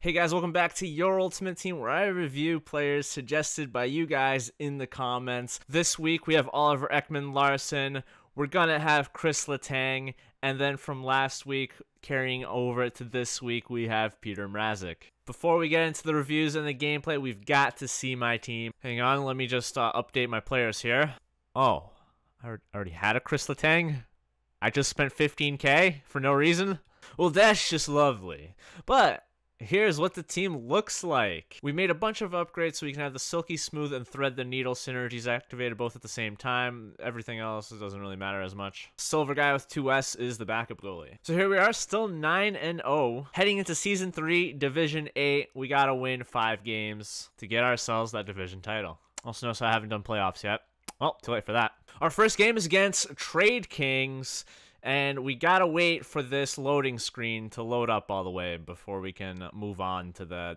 Hey guys, welcome back to Your Ultimate Team, where I review players suggested by you guys in the comments. This week we have Oliver Ekman-Larsson, we're gonna have Chris Letang, and then from last week, carrying over to this week, we have Peter Mrazek. Before we get into the reviews and the gameplay, we've got to see my team. Hang on, let me just update my players here. Oh, I already had a Chris Letang? I just spent 15k for no reason? Well, that's just lovely. But here's what the team looks like. We made a bunch of upgrades so we can have the silky smooth and thread the needle synergies activated both at the same time. Everything else doesn't really matter as much. Silver guy with 2S is the backup goalie. So here we are, still 9-0. Heading into Season 3, Division 8. We gotta win 5 games to get ourselves that division title. Also notice I haven't done playoffs yet. Well, too late for that. Our first game is against Trade Kings. And we gotta wait for this loading screen to load up all the way before we can move on to the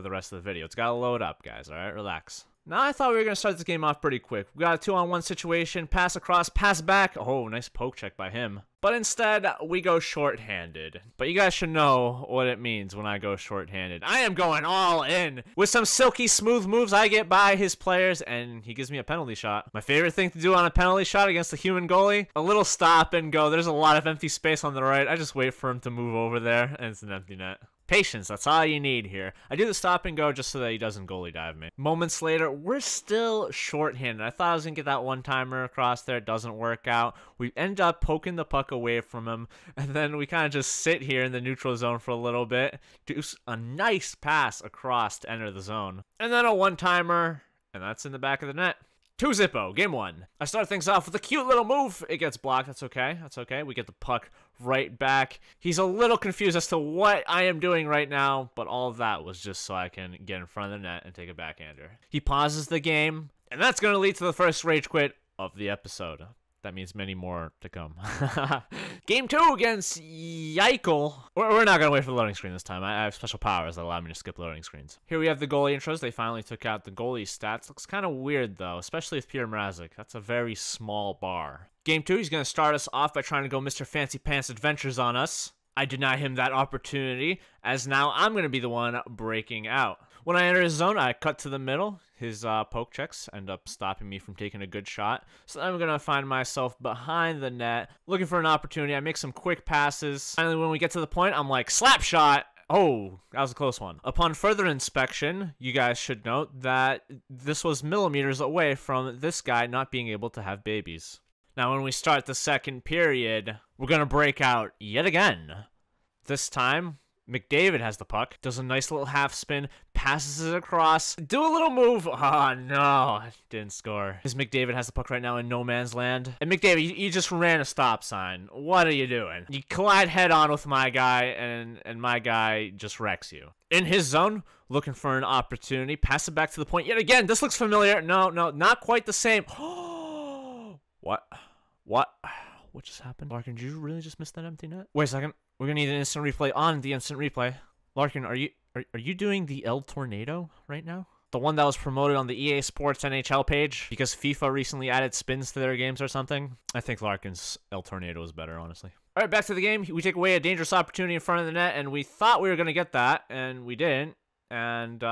rest of the video. It's gotta load up, guys. All right, relax. Now I thought we were gonna start this game off pretty quick. We got a 2-on-1 situation, pass across, pass back. Oh, nice poke check by him. But instead, we go short-handed. But you guys should know what it means when I go short-handed. I am going all in. With some silky smooth moves, I get by his players, and he gives me a penalty shot. My favorite thing to do on a penalty shot against a human goalie, a little stop and go. There's a lot of empty space on the right. I just wait for him to move over there, and it's an empty net. Patience, that's all you need here. I do the stop and go just so that he doesn't goalie dive me. Moments later, we're still shorthanded. I thought I was going to get that one-timer across there. It doesn't work out. We end up poking the puck away from him, and then we kind of just sit here in the neutral zone for a little bit. Do a nice pass across to enter the zone. And then a one-timer, and that's in the back of the net. 2-0, game 1. I start things off with a cute little move. It gets blocked. That's okay. That's okay. We get the puck right back. He's a little confused as to what I am doing right now, but all of that was just so I can get in front of the net and take a backhander. He pauses the game, and that's going to lead to the first rage quit of the episode. That means many more to come. Game 2 against Yeichel. We're not going to wait for the loading screen this time. I have special powers that allow me to skip loading screens. Here we have the goalie intros. They finally took out the goalie stats. Looks kind of weird, though, especially with Peter Mrazek. That's a very small bar. Game 2, he's going to start us off by trying to go Mr. Fancy Pants Adventures on us. I deny him that opportunity, as now I'm going to be the one breaking out. When I enter his zone, I cut to the middle. His poke checks end up stopping me from taking a good shot. So I'm going to find myself behind the net, looking for an opportunity. I make some quick passes. Finally, when we get to the point, I'm like, slap shot! Oh, that was a close one. Upon further inspection, you guys should note that this was millimeters away from this guy not being able to have babies. Now, when we start the second period, we're going to break out yet again. This time, McDavid has the puck, does a nice little half spin, passes it across, do a little move. Oh no, didn't score. Because McDavid has the puck right now in no man's land. And McDavid, you just ran a stop sign. What are you doing? You collide head on with my guy, and my guy just wrecks you. In his zone, looking for an opportunity, pass it back to the point yet again. This looks familiar. No, not quite the same. What? What just happened? Larkin, did you really just miss that empty net? Wait a second. We're gonna need an instant replay on the instant replay. Larkin, are you doing the El Tornado right now? The one that was promoted on the EA Sports NHL page because FIFA recently added spins to their games or something? I think Larkin's El Tornado is better, honestly. All right, back to the game. We take away a dangerous opportunity in front of the net, and we thought we were gonna get that, and we didn't. And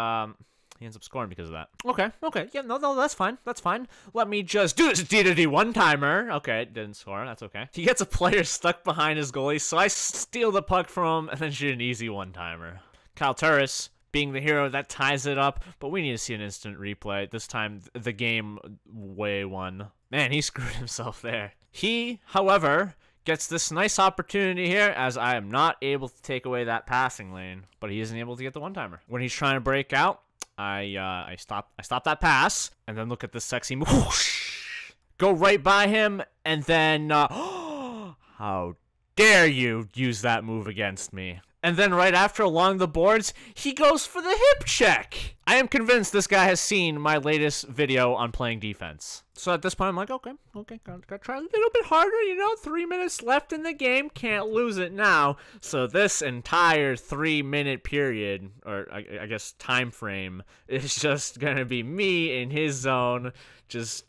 he ends up scoring because of that. Okay. Yeah, no, that's fine. That's fine. Let me just do this D-to-D one-timer. Okay, didn't score. That's okay. He gets a player stuck behind his goalie, so I steal the puck from him and then shoot an easy one-timer. Kyle Turris being the hero that ties it up, but we need to see an instant replay. This time, the game way won. Man, he screwed himself there. He, however, gets this nice opportunity here as I am not able to take away that passing lane, but he isn't able to get the one-timer. When he's trying to break out, I stop that pass, and then look at this sexy move. Whoosh! Go right by him, and then, how dare you use that move against me? And then right after, along the boards, he goes for the hip check. I am convinced this guy has seen my latest video on playing defense. So at this point, I'm like, okay, gotta try a little bit harder, you know, 3 minutes left in the game, can't lose it now. So this entire 3-minute period, or I guess time frame, is just gonna be me in his zone, just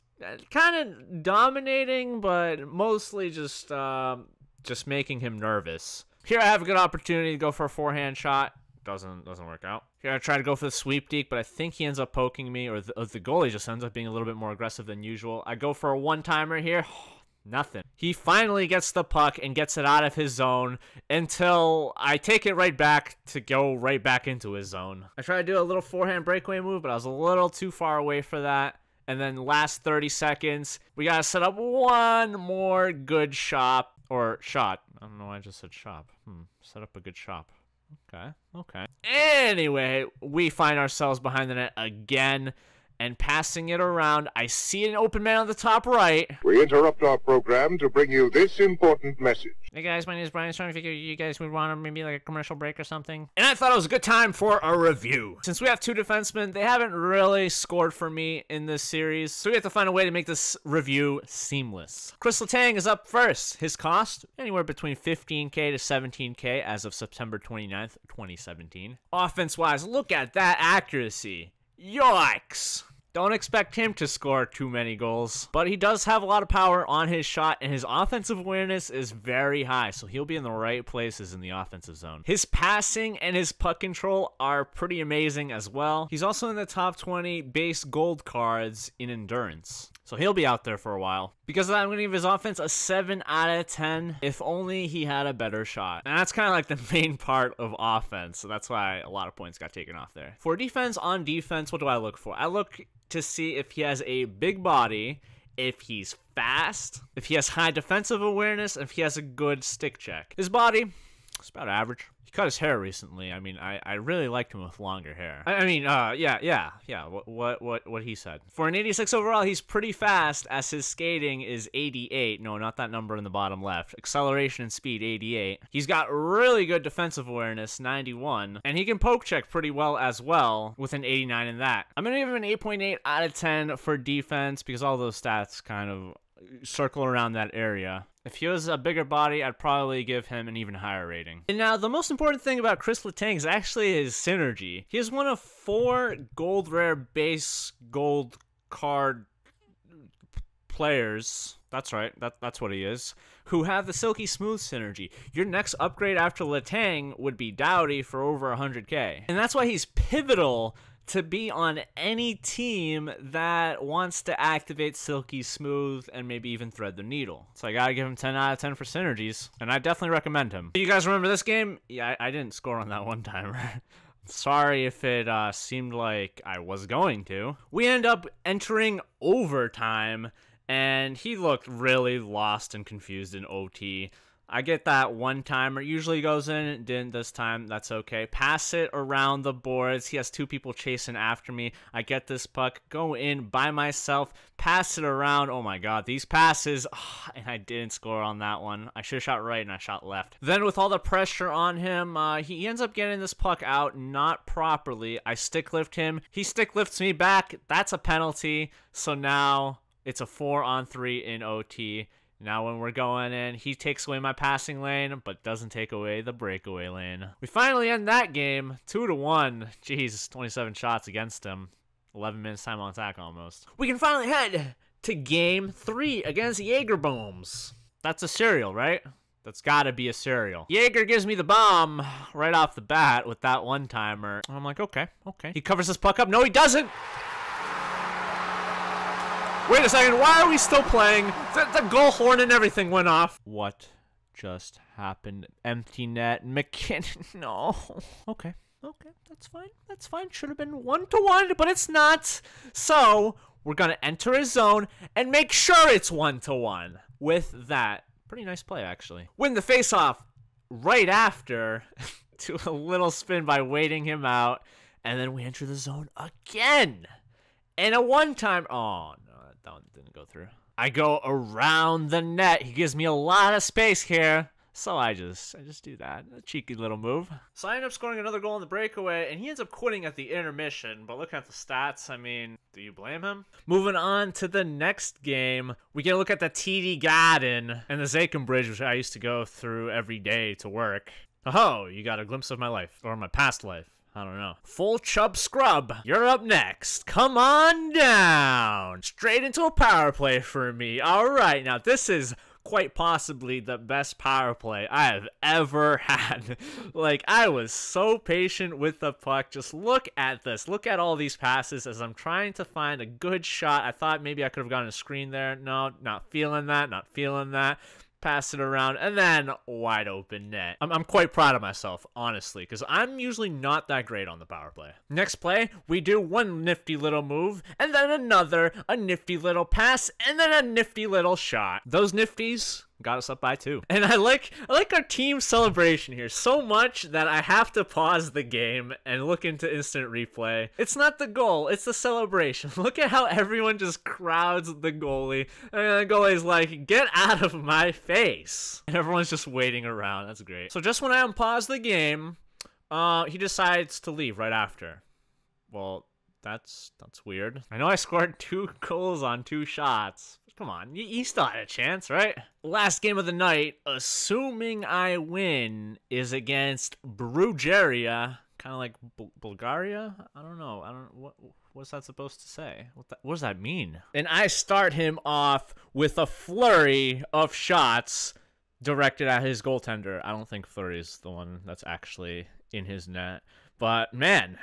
kind of dominating, but mostly just making him nervous. Here I have a good opportunity to go for a forehand shot. doesn't work out. Here I try to go for the sweep deke, but I think he ends up poking me, or the goalie just ends up being a little bit more aggressive than usual. I go for a one-timer here. Nothing. He finally gets the puck and gets it out of his zone until I take it right back to go right back into his zone. I try to do a little forehand breakaway move, but I was a little too far away for that. And then last 30 seconds, we got to set up one more good shot. Or shot. I don't know why I just said shop. Set up a good shop. Okay. Anyway, we find ourselves behind the net again. And passing it around, I see an open man on the top right. We interrupt our program to bring you this important message. Hey guys, my name is Brianstormed. I figure you guys would want maybe like a commercial break or something. And I thought it was a good time for a review. Since we have two defensemen, they haven't really scored for me in this series, so we have to find a way to make this review seamless. Chris Letang is up first. His cost, anywhere between 15K to 17K as of September 29th, 2017. Offense-wise, look at that accuracy. Yikes. Don't expect him to score too many goals, but he does have a lot of power on his shot, and his offensive awareness is very high, so he'll be in the right places in the offensive zone. His passing and his puck control are pretty amazing as well. He's also in the top 20 base gold cards in endurance, so he'll be out there for a while. Because of that, I'm going to give his offense a 7 out of 10, if only he had a better shot. And that's kind of like the main part of offense, so that's why a lot of points got taken off there. For defense, on defense, what do I look for? I look to see if he has a big body, if he's fast, if he has high defensive awareness, and if he has a good stick check. His body, it's about average. He cut his hair recently. I mean, I really liked him with longer hair. Yeah. What he said. For an 86 overall, he's pretty fast, as his skating is 88. No, not that number in the bottom left. Acceleration and speed, 88. He's got really good defensive awareness, 91. And he can poke check pretty well as well, with an 89 in that. I'm going to give him an 8.8 out of 10 for defense, because all those stats kind of circle around that area. If he was a bigger body, I'd probably give him an even higher rating. And now, the most important thing about Chris Letang is actually his synergy. He is one of 4 gold rare base gold card players, that's right, that's what he is, who have the Silky Smooth synergy. Your next upgrade after Letang would be Doughty for over 100K. And that's why he's pivotal to be on any team that wants to activate Silky Smooth and maybe even thread the needle. So I gotta give him 10 out of 10 for synergies, and I definitely recommend him. You guys remember this game? Yeah, I didn't score on that one-timer. Sorry if it seemed like I was going to. We end up entering overtime, and he looked really lost and confused in OT. I get that one-timer. Usually goes in, didn't this time. That's okay. Pass it around the boards. He has 2 people chasing after me. I get this puck, go in by myself, pass it around. Oh my god, these passes. And I didn't score on that one. I should have shot right and I shot left. Then with all the pressure on him, he ends up getting this puck out not properly. I stick lift him. He stick lifts me back. That's a penalty. So now it's a 4-on-3 in OT. Now when we're going in, he takes away my passing lane, but doesn't take away the breakaway lane. We finally end that game, 2-1. Jeez, 27 shots against him. 11 minutes time on attack almost. We can finally head to game 3 against Jagerbombs. That's a cereal, right? That's gotta be a cereal. Jaeger gives me the bomb right off the bat with that one-timer. I'm like, okay. He covers this puck up. No, he doesn't! Wait a second, why are we still playing? The goal horn and everything went off. What just happened? Empty net, McKinnon, no. Okay, that's fine. Should have been 1-1, but it's not. So, we're gonna enter a zone and make sure it's 1-1 with that. Pretty nice play, actually. Win the face-off right after to a little spin by waiting him out, and then we enter the zone again. And a one-time, oh no. That one didn't go through. I go around the net. He gives me a lot of space here. So I just do that. A cheeky little move. So I end up scoring another goal in the breakaway, and he ends up quitting at the intermission. But looking at the stats, I mean, do you blame him? Moving on to the next game, we get a look at the TD Garden and the Zaken Bridge, which I used to go through every day to work. Oh, you got a glimpse of my life, or my past life. I don't know. Full Chub Scrub, you're up next. Come on down. Straight into a power play for me. All right, now this is quite possibly the best power play I have ever had. Like, I was so patient with the puck. Just look at this. Look at all these passes as I'm trying to find a good shot. I thought maybe I could have gotten a screen there. No, not feeling that, not feeling that. Pass it around, and then wide open net. I'm quite proud of myself, honestly, because I'm usually not that great on the power play. Next play, we do one nifty little move, and then another, a nifty little pass, and then a nifty little shot. Those nifties got us up by 2. And I like our team celebration here so much that I have to pause the game and look into instant replay. It's not the goal, it's the celebration. Look at how everyone just crowds the goalie. And the goalie's like, get out of my face. And everyone's just waiting around. That's great. So just when I unpause the game, he decides to leave right after. Well, that's weird. I know I scored 2 goals on 2 shots. Come on, you still had a chance, right? Last game of the night, assuming I win, is against Bulgaria, kind of like Bulgaria. I don't know. What's that supposed to say? What does that mean? And I start him off with a flurry of shots directed at his goaltender. I don't think Fleury's the one that's actually in his net. But man,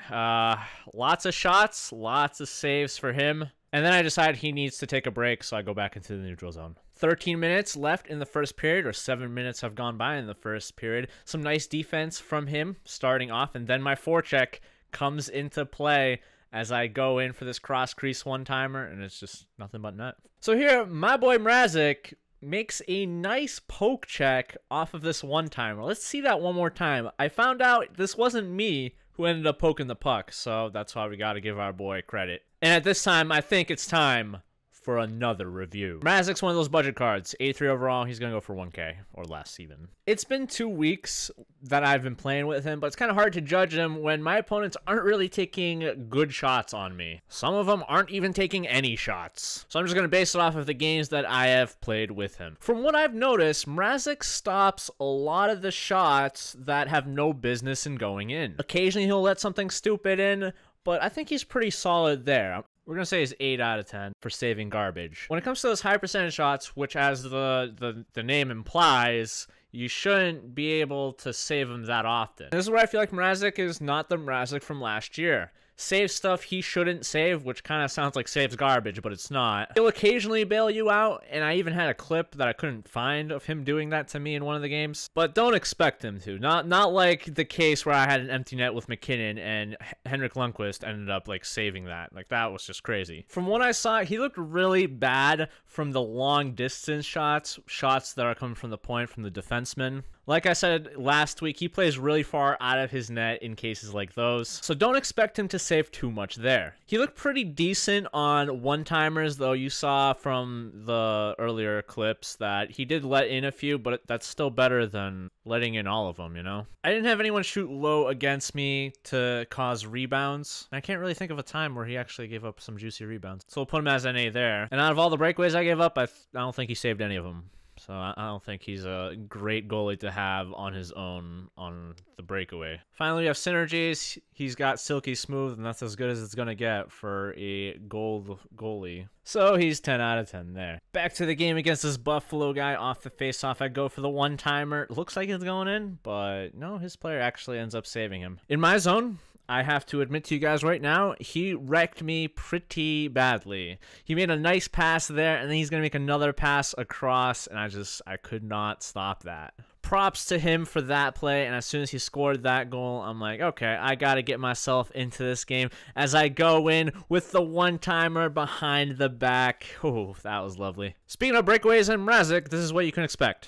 lots of shots, lots of saves for him. And then I decide he needs to take a break, so I go back into the neutral zone. 13 minutes left in the first period, or 7 minutes have gone by in the first period. Some nice defense from him starting off, and then my forecheck comes into play as I go in for this cross-crease one-timer, and it's just nothing but net. So here, my boy Mrazek makes a nice poke check off of this one-timer. Let's see that one more time. I found out this wasn't me who ended up poking the puck, so that's why we got to give our boy credit. And at this time, I think it's time for another review. Mrazek's one of those budget cards. 83 overall, he's going to go for 1K or less even. It's been 2 weeks that I've been playing with him, but it's kind of hard to judge him when my opponents aren't really taking good shots on me. Some of them aren't even taking any shots. So I'm just going to base it off of the games that I have played with him. From what I've noticed, Mrazek stops a lot of the shots that have no business in going in. Occasionally he'll let something stupid in, but I think he's pretty solid there. We're going to say he's 8 out of 10 for saving garbage. When it comes to those high percentage shots, which as the name implies, you shouldn't be able to save them that often. This is where I feel like Mrazek is not the Mrazek from last year. Save stuff he shouldn't save, which kind of sounds like saves garbage, but it's not. He'll occasionally bail you out, and I even had a clip that I couldn't find of him doing that to me in one of the games. But don't expect him to. Not like the case where I had an empty net with McKinnon and Henrik Lundqvist ended up like saving that. Like that was just crazy. From what I saw, he looked really bad from the long distance shots that are coming from the point from the defenseman. Like I said last week, he plays really far out of his net in cases like those, so don't expect him to save too much there. He looked pretty decent on one-timers, though you saw from the earlier clips that he did let in a few, but that's still better than letting in all of them, you know? I didn't have anyone shoot low against me to cause rebounds. I can't really think of a time where he actually gave up some juicy rebounds, so we'll put him as an A there. And out of all the breakaways I gave up, I don't think he saved any of them. So I don't think he's a great goalie to have on his own on the breakaway. Finally, we have synergies. He's got silky smooth, and that's as good as it's going to get for a gold goalie. So he's 10 out of 10 there. Back to the game against this Buffalo guy off the faceoff. I go for the one-timer. Looks like it's going in, but no, his player actually ends up saving him. In my zone, I have to admit to you guys right now, he wrecked me pretty badly. He made a nice pass there, and then he's going to make another pass across, and I could not stop that. Props to him for that play, and as soon as he scored that goal, I'm like, okay, I got to get myself into this game as I go in with the one-timer behind the back. Oh, that was lovely. Speaking of breakaways and Mrazek, this is what you can expect.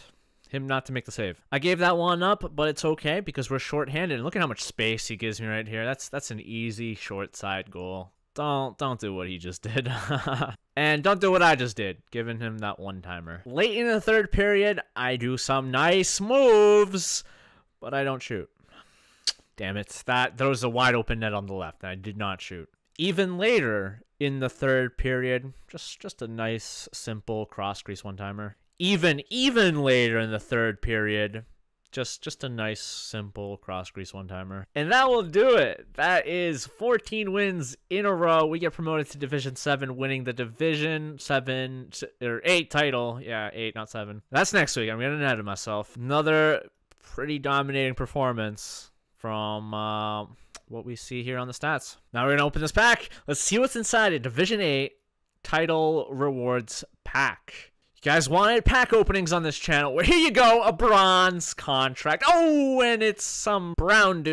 Him not to make the save. I gave that one up, but it's okay because we're short-handed. And look at how much space he gives me right here. That's an easy short side goal. Don't do what he just did. And don't do what I just did, giving him that one-timer. Late in the third period, I do some nice moves, but I don't shoot. Damn it. There was a wide open net on the left, and I did not shoot. Even later in the third period, just a nice, simple cross-crease one-timer. Even later in the third period, Just a nice, simple cross-grease one-timer. And that will do it. That is 14 wins in a row. We get promoted to Division 7, winning the Division 7 or 8 title. Yeah, 8, not 7. That's next week. I'm getting ahead of myself. Another pretty dominating performance from what we see here on the stats. Now we're going to open this pack. Let's see what's inside a Division 8 title rewards pack. You guys wanted pack openings on this channel. Well, here you go, a bronze contract. Oh, and it's some bronze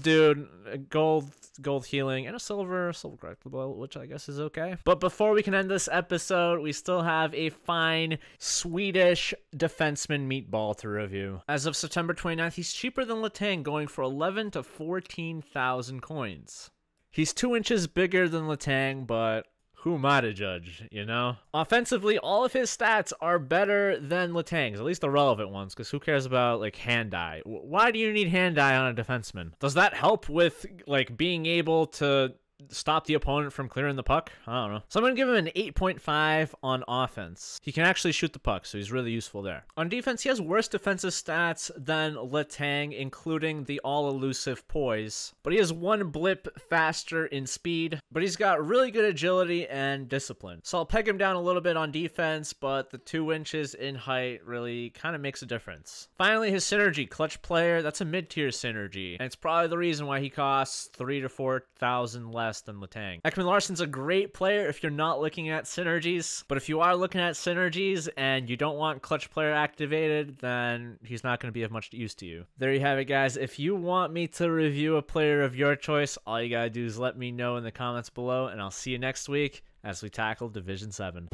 dude, gold healing, and a silver collectible, which I guess is okay. But before we can end this episode, we still have a fine Swedish defenseman meatball to review. As of September 29th, he's cheaper than Letang, going for 11 to 14,000 coins. He's 2 inches bigger than Letang, but who am I to judge, you know? Offensively, all of his stats are better than Letang's, at least the relevant ones, because who cares about, like, hand-eye? Why do you need hand-eye on a defenseman? Does that help with, like, being able to stop the opponent from clearing the puck? I don't know. So I'm going to give him an 8.5 on offense. He can actually shoot the puck, so he's really useful there. On defense, he has worse defensive stats than Letang, including the all-elusive poise. But he has 1 blip faster in speed, but he's got really good agility and discipline. So I'll peg him down a little bit on defense, but the 2 inches in height really kind of makes a difference. Finally, his synergy, clutch player, that's a mid-tier synergy, and it's probably the reason why he costs 3,000 to 4,000 less than Letang. Ekman-Larsson's a great player if you're not looking at synergies, but if you are looking at synergies and you don't want clutch player activated, then he's not going to be of much use to you. There you have it, guys. If you want me to review a player of your choice, all you gotta do is let me know in the comments below, and I'll see you next week as we tackle Division 7.